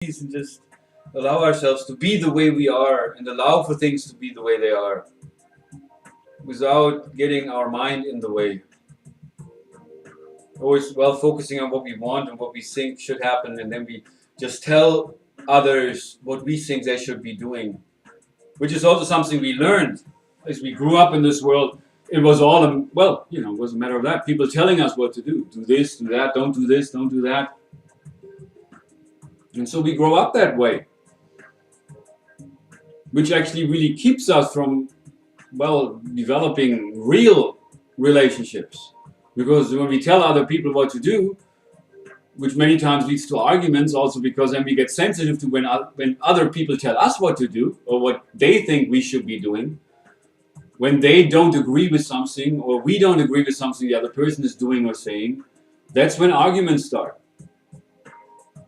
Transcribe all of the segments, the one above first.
And just allow ourselves to be the way we are and allow for things to be the way they are without getting our mind in the way. Always focusing on what we want and what we think should happen, and then we just tell others what we think they should be doing, which is also something we learned as we grew up in this world. It was all, it was a matter of that. People telling us what to do. Do this, do that, don't do this, don't do that. And so we grow up that way, which actually really keeps us from, developing real relationships. Because when we tell other people what to do, which many times leads to arguments also, because then we get sensitive to when other people tell us what to do or what they think we should be doing. When they don't agree with something or we don't agree with something the other person is doing or saying, that's when arguments start.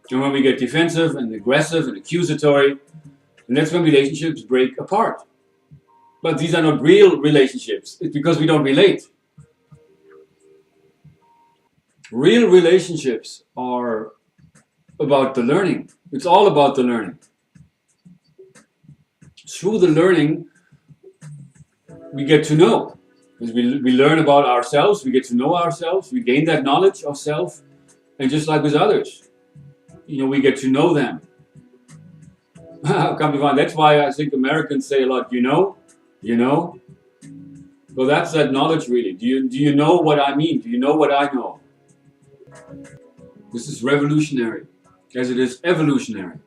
And when we get defensive and aggressive and accusatory, and that's when relationships break apart. But these are not real relationships. It's because we don't relate. Real relationships are about the learning. It's all about the learning. Through the learning, we get to know. Because we learn about ourselves, we get to know ourselves, we gain that knowledge of self, and just like with others, we get to know them. Come to find, that's why I think Americans say a lot, you know. Well, that's that knowledge really. Do you know what I mean? Do you know what I know? This is revolutionary, as it is evolutionary,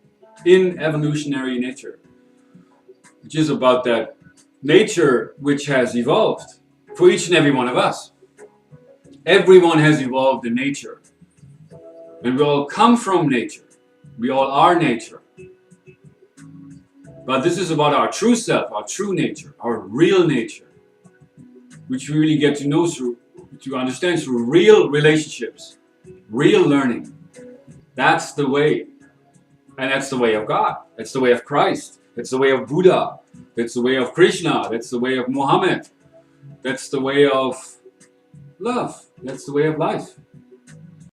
in evolutionary nature, which is about that nature which has evolved for each and every one of us. Everyone has evolved in nature. And we all come from nature. We all are nature. But this is about our true self, our true nature, our real nature, which we really get to know to understand through real relationships, real learning. That's the way. And that's the way of God. That's the way of Christ. That's the way of Buddha. That's the way of Krishna. That's the way of Muhammad. That's the way of love. That's the way of life.